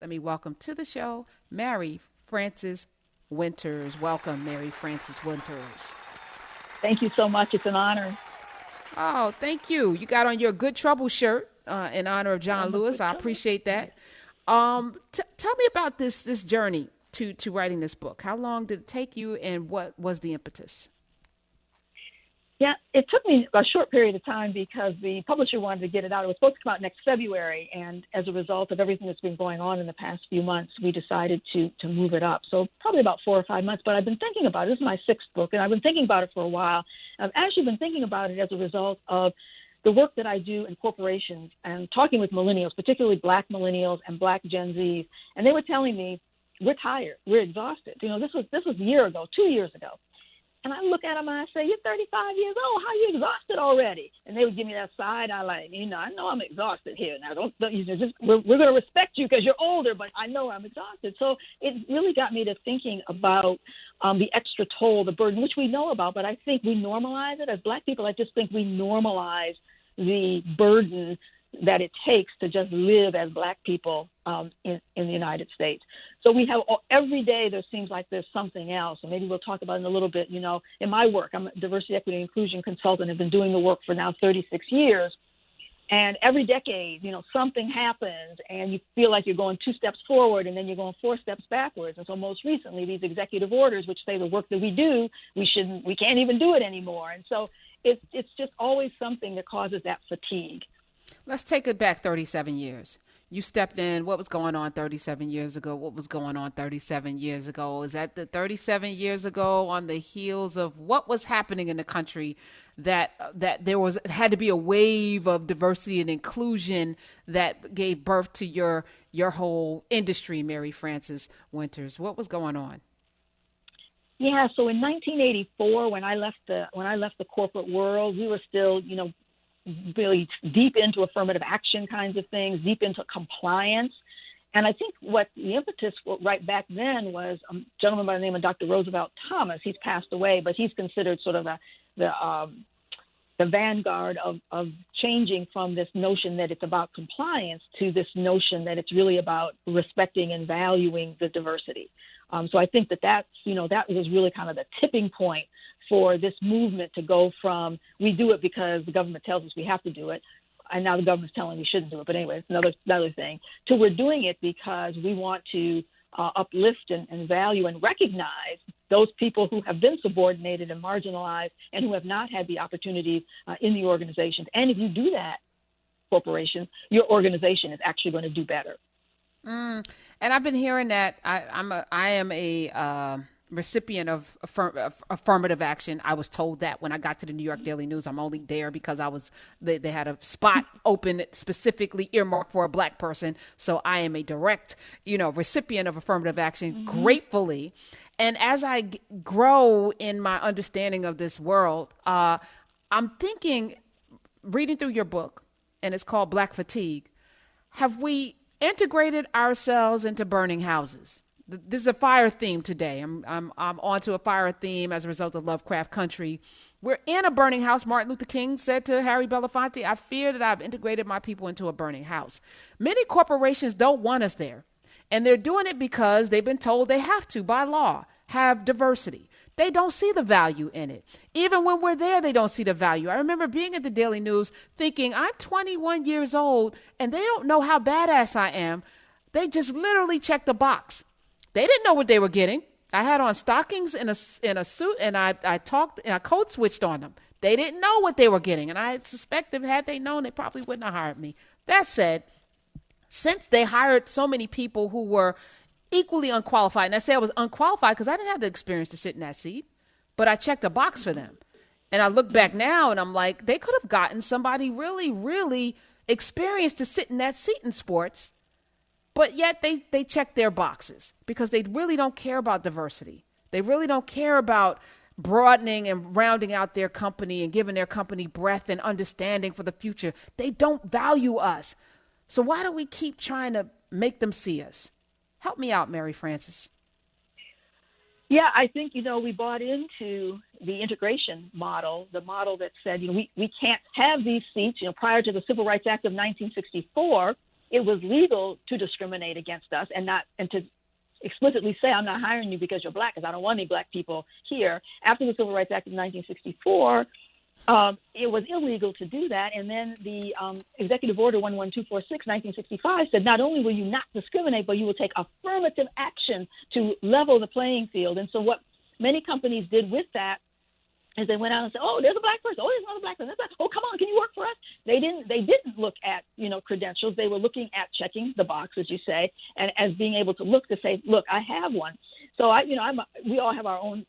Let me welcome to the show Mary Frances Winters. Welcome, Mary Frances Winters. Thank you so much. It's an honor. Oh, thank you. You got on your Good Trouble shirt in honor of John I'm a Lewis. good I trouble. appreciate that. Tell me about this journey to writing this book. How long did it take you, and what was the impetus? Yeah, it took me a short period of time because the publisher wanted to get it out. It was supposed to come out next February, and as a result of everything that's been going on in the past few months, we decided to move it up. So probably about 4 or 5 months. But I've been thinking about it. This is my sixth book, and I've been thinking about it for a while. I've actually been thinking about it as a result of the work that I do in corporations and talking with millennials, particularly Black millennials and Black Gen Zs, and they were telling me, "We're tired, we're exhausted." This was a year ago, 2 years ago. And I look at them and I say, "You're 35 years old. How are you exhausted already?" And they would give me that side eye, like, I know I'm exhausted here. Now, don't you just we're going to respect you because you're older, but I know I'm exhausted. So it really got me to thinking about the extra toll, the burden, which we know about, but I think we normalize it as Black people. I just think we normalize the burden that it takes to just live as Black people in the United States. So we have every day there seems like there's something else, and maybe we'll talk about it in a little bit. In my work, I'm a diversity, equity, and inclusion consultant. I've been doing the work for now 36 years. And every decade, something happens and you feel like you're going 2 steps forward and then you're going 4 steps backwards. And so most recently, these executive orders, which say the work that we do, we can't even do it anymore. And so it's just always something that causes that fatigue. Let's take it back 37 years. You stepped in. What was going on 37 years ago? What was going on 37 years ago? Is that the 37 years ago on the heels of what was happening in the country that there was had to be a wave of diversity and inclusion that gave birth to your whole industry, Mary Frances Winters? What was going on? Yeah, so in 1984, when I left the corporate world, we were still, really deep into affirmative action kinds of things, deep into compliance. And I think what the impetus right back then was a gentleman by the name of Dr. Roosevelt Thomas. He's passed away, but he's considered sort of the vanguard of changing from this notion that it's about compliance to this notion that it's really about respecting and valuing the diversity. So I think that was really kind of the tipping point for this movement to go from we do it because the government tells us we have to do it, and now the government's telling we shouldn't do it. But anyway, it's another thing. So we're doing it because we want to uplift and value and recognize those people who have been subordinated and marginalized and who have not had the opportunities in the organizations. And if you do that, corporation, your organization is actually going to do better. And I've been hearing that I am a recipient of affirmative action. I was told that when I got to the New York Daily News. I'm only there because they had a spot open specifically earmarked for a Black person. So I am a direct, recipient of affirmative action, gratefully. And as I grow in my understanding of this world, I'm thinking, reading through your book, and it's called Black Fatigue. Have we integrated ourselves into burning houses? This is a fire theme today. I'm onto a fire theme as a result of Lovecraft Country. We're in a burning house. Martin Luther King said to Harry Belafonte, "I fear that I've integrated my people into a burning house." Many corporations don't want us there, and they're doing it because they've been told they have to, by law, have diversity. They don't see the value in it. Even when we're there, they don't see the value. I remember being at the Daily News thinking, I'm 21 years old and they don't know how badass I am. They just literally checked the box. They didn't know what they were getting. I had on stockings and a suit, and I talked and I code switched on them. They didn't know what they were getting, and I suspect if had they known, they probably wouldn't have hired me. That said, since they hired so many people who were equally unqualified, and I say I was unqualified because I didn't have the experience to sit in that seat, but I checked a box for them. And I look back now and I'm like, they could have gotten somebody really, really experienced to sit in that seat in sports, but yet they check their boxes because they really don't care about diversity. They really don't care about broadening and rounding out their company and giving their company breadth and understanding for the future. They don't value us. So why do we keep trying to make them see us? Help me out, Mary Frances. Yeah, I think, we bought into the integration model, the model that said, we can't have these seats. Prior to the Civil Rights Act of 1964, it was legal to discriminate against us and to explicitly say, I'm not hiring you because you're black, because I don't want any black people here. After the Civil Rights Act of 1964, it was illegal to do that. And then the Executive Order 11246, 1965 said, not only will you not discriminate, but you will take affirmative action to level the playing field. And so what many companies did with that is they went out and said, oh, there's a black person. Oh, there's another black person. Oh, come on, can you work for us? They didn't look at, credentials. They were looking at checking the box, as you say, and as being able to look to say, look, I have one. So we all have our own,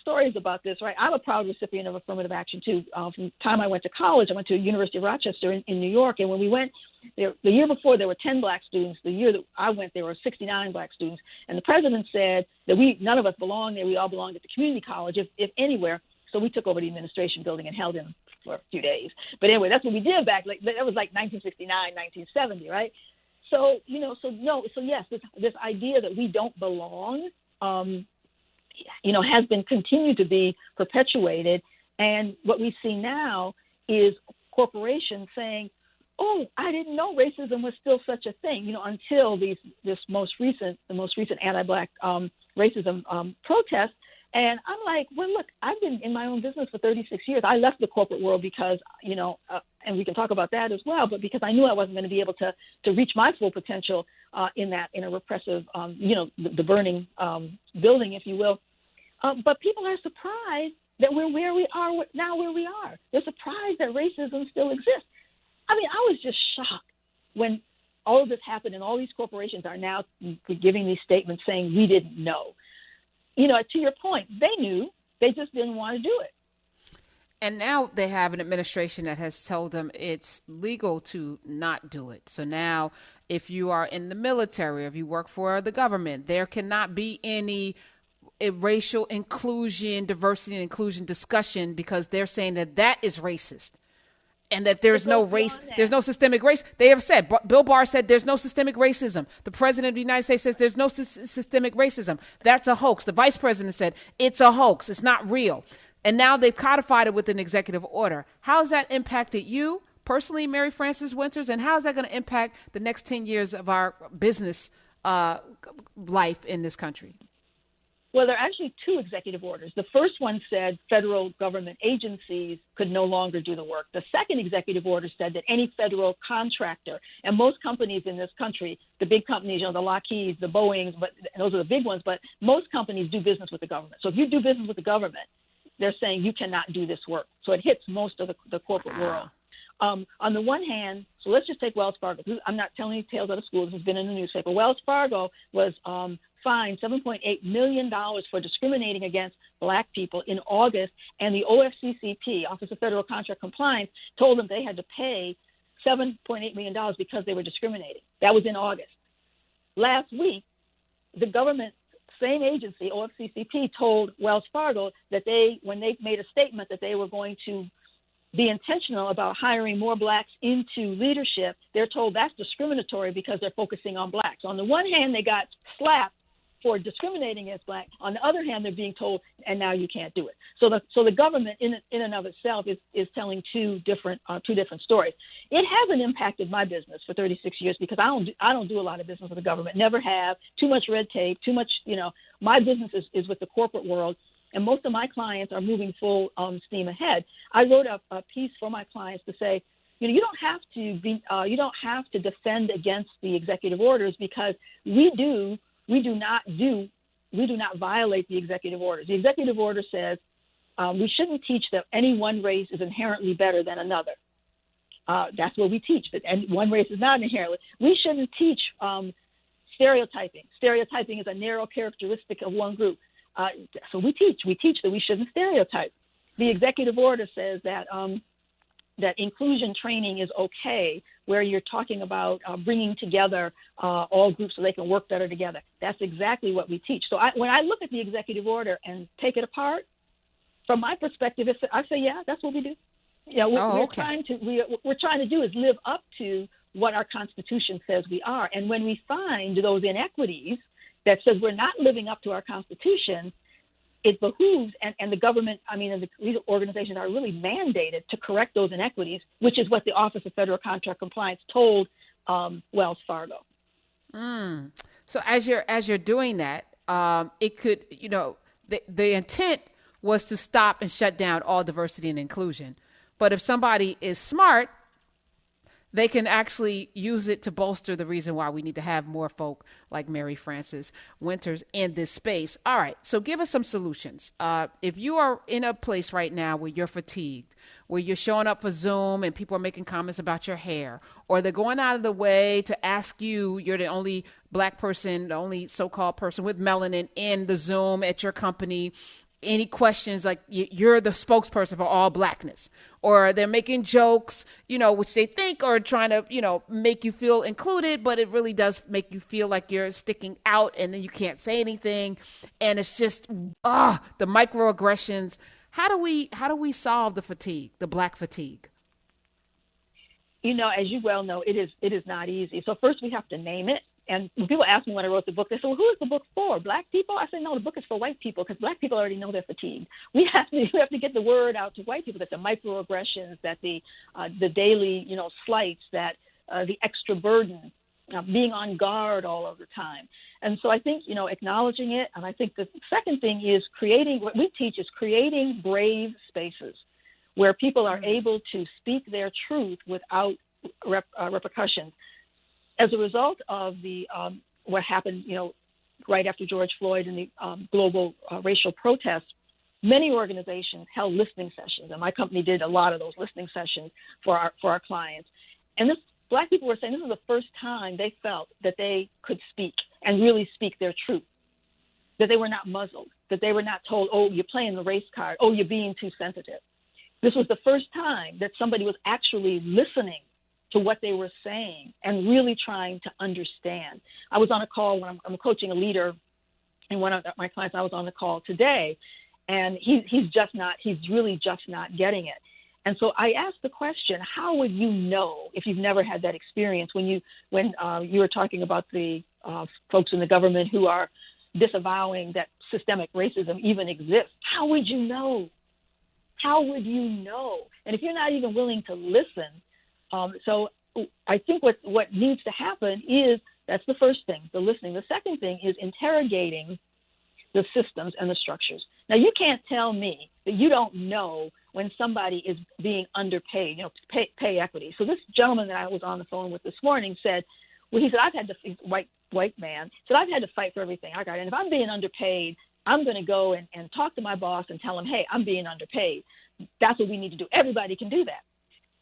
stories about this, right? I'm a proud recipient of affirmative action too. From the time I went to college, I went to University of Rochester in New York, and when we went there, the year before there were 10 black students. The year that I went, there were 69 black students, and the president said that none of us belong there. We all belonged at the community college, if anywhere. So we took over the administration building and held him for a few days. But anyway, that's what we did back. That was like 1969, 1970, right? So yes, this idea that we don't belong, has been continued to be perpetuated. And what we see now is corporations saying, oh, I didn't know racism was still such a thing, until the most recent anti-black racism protest. And I'm like, well, look, I've been in my own business for 36 years. I left the corporate world because, and we can talk about that as well, but because I knew I wasn't going to be able to reach my full potential in a repressive, the burning building, if you will. But people are surprised that we're where we are now, where we are. They're surprised that racism still exists. I mean, I was just shocked when all of this happened and all these corporations are now giving these statements saying we didn't know. To your point, they knew, they just didn't want to do it. And now they have an administration that has told them it's legal to not do it. So now if you are in the military, if you work for the government, there cannot be any racial inclusion, diversity and inclusion discussion, because they're saying that is racist. And that there's no race, there's no systemic race. They have said, Bill Barr said there's no systemic racism. The president of the United States says there's no systemic racism. That's a hoax. The vice president said it's a hoax. It's not real. And now they've codified it with an executive order. How has that impacted you personally, Mary Frances Winters? And how is that going to impact the next 10 years of our business life in this country? Well, there are actually two executive orders. The first one said federal government agencies could no longer do the work. The second executive order said that any federal contractor, and most companies in this country, the big companies, the Lockheeds, the Boeings, but those are the big ones, but most companies do business with the government. So if you do business with the government, they're saying you cannot do this work. So it hits most of the corporate world. On the one hand, so let's just take Wells Fargo. I'm not telling you tales out of school. This has been in the newspaper. Wells Fargo was fined $7.8 million for discriminating against black people in August, and the OFCCP, Office of Federal Contract Compliance, told them they had to pay $7.8 million because they were discriminating. That was in August. Last week, the government, same agency, OFCCP, told Wells Fargo that when they made a statement that they were going to be intentional about hiring more blacks into leadership, they're told that's discriminatory because they're focusing on blacks. On the one hand, they got slapped for discriminating against black. On the other hand, they're being told, and now you can't do it. So the government in and of itself is telling two different stories. It hasn't impacted my business for 36 years because I don't do a lot of business with the government. Never have. Too much red tape. Too much. My business is with the corporate world, and most of my clients are moving full steam ahead. I wrote a piece for my clients to say, you don't have to defend against the executive orders because we do not violate the executive orders. The executive order says we shouldn't teach that any one race is inherently better than another. That's what we teach, that one race is not inherently. We shouldn't teach stereotyping. Stereotyping is a narrow characteristic of one group. So we teach that we shouldn't stereotype. The executive order says that inclusion training is okay, where you're talking about bringing together all groups so they can work better together. That's exactly what we teach. So when I look at the executive order and take it apart, from my perspective, I say, yeah, that's what we do. We're trying to do is live up to what our Constitution says we are. And when we find those inequities that says we're not living up to our Constitution, it behooves, and the government, these organizations are really mandated to correct those inequities, which is what the Office of Federal Contract Compliance told Wells Fargo. So as you're doing that, it could, the intent was to stop and shut down all diversity and inclusion. But if somebody is smart, they can actually use it to bolster the reason why we need to have more folk like Mary Frances Winters in this space. All right, so give us some solutions. If you are in a place right now where you're fatigued, where you're showing up for Zoom and people are making comments about your hair, or they're going out of the way to ask you, you're the only black person, the only so-called person with melanin in the Zoom at your company, any questions, like you're the spokesperson for all blackness, or they're making jokes, which they think are trying to, make you feel included, but it really does make you feel like you're sticking out and then you can't say anything. And it's just, the microaggressions. How do we solve the fatigue, the black fatigue? As you well know, it is not easy. So first we have to name it. And when people ask me when I wrote the book, they say, well, who is the book for? Black people? I said, no, the book is for white people, because black people already know they're fatigued. We have to get the word out to white people that the microaggressions, that the daily, slights, that the extra burden, being on guard all of the time. And so I think, acknowledging it. And I think the second thing is what we teach is creating brave spaces where people are able to speak their truth without repercussions. As a result of what happened, right after George Floyd and the global racial protests, many organizations held listening sessions, and my company did a lot of those listening sessions for our clients. And Black people were saying this was the first time they felt that they could speak and really speak their truth, that they were not muzzled, that they were not told, oh, you're playing the race card, oh, you're being too sensitive. This was the first time that somebody was actually listening to what they were saying and really trying to understand. I was on a call when I'm coaching a leader, and one of my clients, I was on the call today, and he's really just not getting it. And so I asked the question, how would you know if you've never had that experience when you were talking about the folks in the government who are disavowing that systemic racism even exists? How would you know? How would you know? And if you're not even willing to listen, so I think what needs to happen is, that's the first thing, the listening. The second thing is interrogating the systems and the structures. Now, you can't tell me that you don't know when somebody is being underpaid, pay equity. So this gentleman that I was on the phone with this morning said, well, he said, he's a white man, said, I've had to fight for everything I got. And if I'm being underpaid, I'm going to go and talk to my boss and tell him, hey, I'm being underpaid. That's what we need to do. Everybody can do that.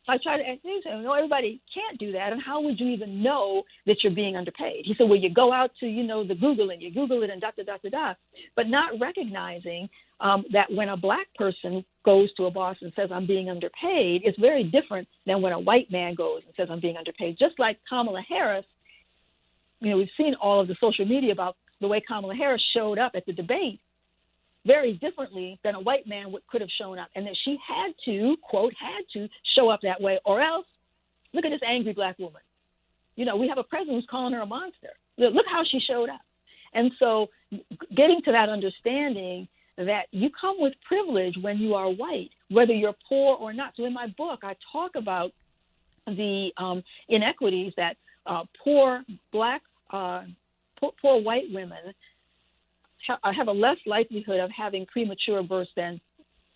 So I tried to ask him, no, everybody can't do that. And how would you even know that you're being underpaid? He said, well, you go out to, the Google and you Google it and but not recognizing that when a black person goes to a boss and says, I'm being underpaid, it's very different than when a white man goes and says, I'm being underpaid. Just like Kamala Harris, we've seen all of the social media about the way Kamala Harris showed up at the debate very differently than a white man could have shown up, and that she had to, quote, show up that way, or else, look at this angry black woman. We have a president who's calling her a monster. Look how she showed up. And so getting to that understanding that you come with privilege when you are white, whether you're poor or not. So in my book, I talk about the inequities that poor white women have a less likelihood of having premature births than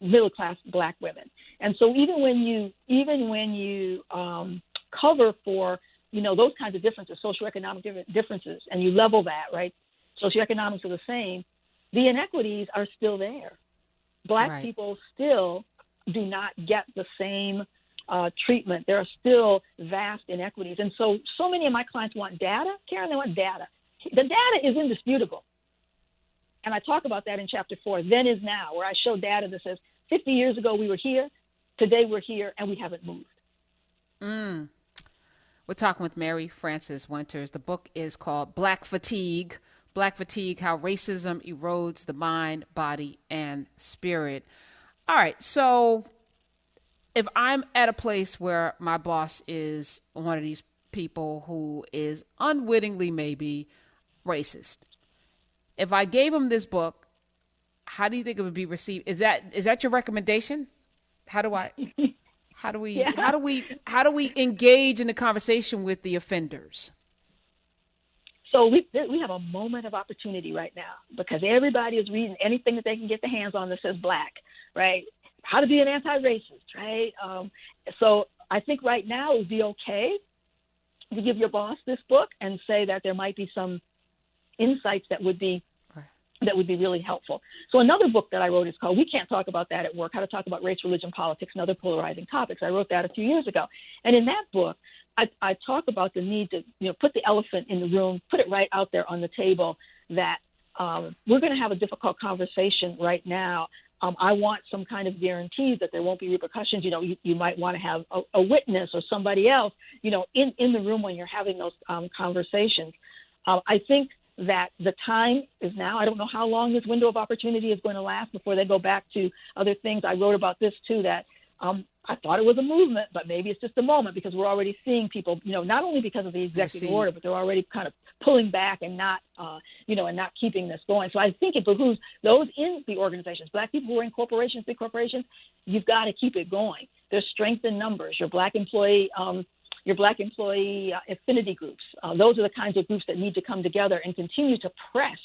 middle-class black women. And so even when you cover for, those kinds of differences, socioeconomic differences, and you level that, right? Socioeconomics are the same. The inequities are still there. Black people still do not get the same treatment. There are still vast inequities. And so many of my clients want data. Karen, they want data. The data is indisputable. And I talk about that in chapter 4, Then is Now, where I show data that says 50 years ago we were here, today we're here, and we haven't moved. We're talking with Mary Frances Winters. The book is called Black Fatigue, How Racism Erodes the Mind, Body, and Spirit. All right, so if I'm at a place where my boss is one of these people who is unwittingly maybe racist, if I gave him this book, how do you think it would be received? Is that your recommendation? How do I? Yeah. how do we engage in the conversation with the offenders? So we have a moment of opportunity right now because everybody is reading anything that they can get their hands on that says black, right? How to be an anti-racist, right? So I think right now it would be okay to give your boss this book and say that there might be some insights that would be really helpful. So another book that I wrote is called We Can't Talk About That at Work, How to Talk About Race, Religion, Politics, and Other Polarizing Topics. I wrote that a few years ago. And in that book, I talk about the need to put the elephant in the room, put it right out there on the table that we're going to have a difficult conversation right now. I want some kind of guarantees that there won't be repercussions. You might want to have a witness or somebody else, in the room when you're having those conversations. I think that the time is now. I don't know how long this window of opportunity is going to last before they go back to other things. I wrote about this too, that I thought it was a movement, but maybe it's just a moment because we're already seeing people, not only because of the executive order, but they're already kind of pulling back and not, and not keeping this going. So I think it behooves those in the organizations, black people who are in corporations, big corporations, you've got to keep it going. There's strength in numbers. Your black employee affinity groups. Those are the kinds of groups that need to come together and continue to press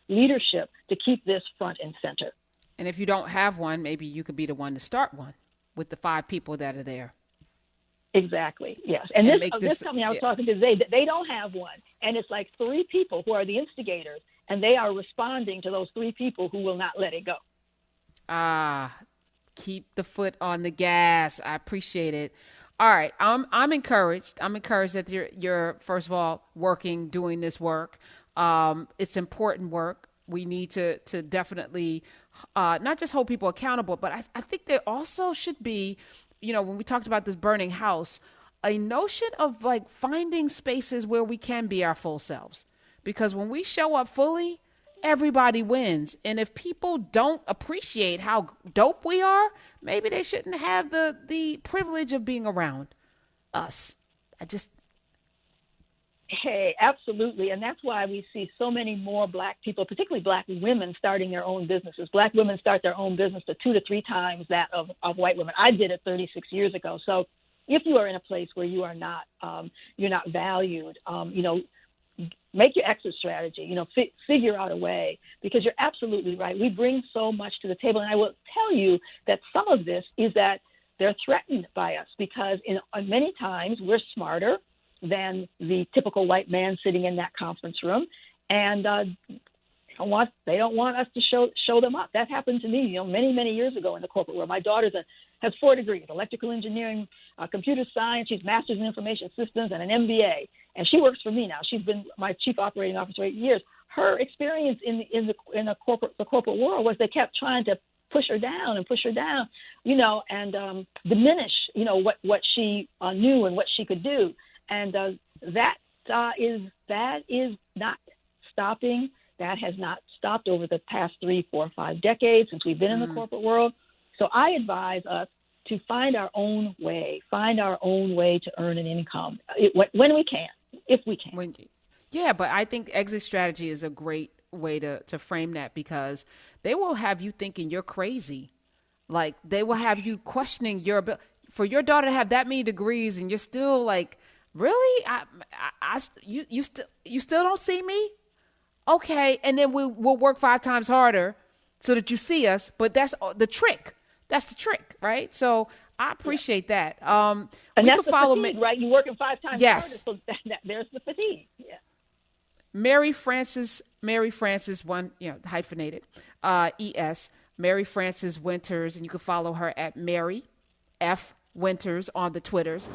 leadership to keep this front and center. And if you don't have one, maybe you could be the one to start one with the 5 people that are there. Exactly. Yes. And this company I was talking to today, they don't have one. And it's like 3 people who are the instigators, and they are responding to those 3 people who will not let it go. Keep the foot on the gas. I appreciate it. All right. I'm encouraged. I'm encouraged that you're first of all doing this work. It's important work. We need to definitely not just hold people accountable, but I think there also should be, when we talked about this burning house, a notion of like finding spaces where we can be our full selves. Because when we show up fully, everybody wins. And if people don't appreciate how dope we are, maybe they shouldn't have the privilege of being around us. Hey, absolutely. And that's why we see so many more black people, particularly black women, starting their own businesses. Black women start their own business to 2 to 3 times that of white women. I did it 36 years ago. So if you are in a place where you are not, you're not valued, make your exit strategy, figure out a way, because you're absolutely right. We bring so much to the table. And I will tell you that some of this is that they're threatened by us because many times we're smarter than the typical white man sitting in that conference room. And they don't want us to show them up. That happened to me, many, many years ago in the corporate world. My daughter has 4 degrees, electrical engineering, computer science. She's master's in information systems and an MBA. And she works for me now. She's been my chief operating officer for 8 years. Her experience in the corporate world was they kept trying to push her down, and diminish, what she knew and what she could do. And that is not stopping. That has not stopped over the past 3, 4, 5 decades since we've been in the corporate world. So I advise us to find our own way to earn an income when we can, if we can. But I think exit strategy is a great way to frame that, because they will have you thinking you're crazy. Like they will have you questioning your ability. For your daughter to have that many degrees and you're still like, really? You still don't see me? Okay. And then we'll work 5 times harder so that you see us. But that's the trick. That's the trick, right? So I appreciate that. And that's the fatigue, right? You're working 5 times harder, so there's the fatigue. Yeah. Mary Frances, one, hyphenated, E.S., Mary Frances Winters, and you can follow her at Mary F. Winters on the Twitters.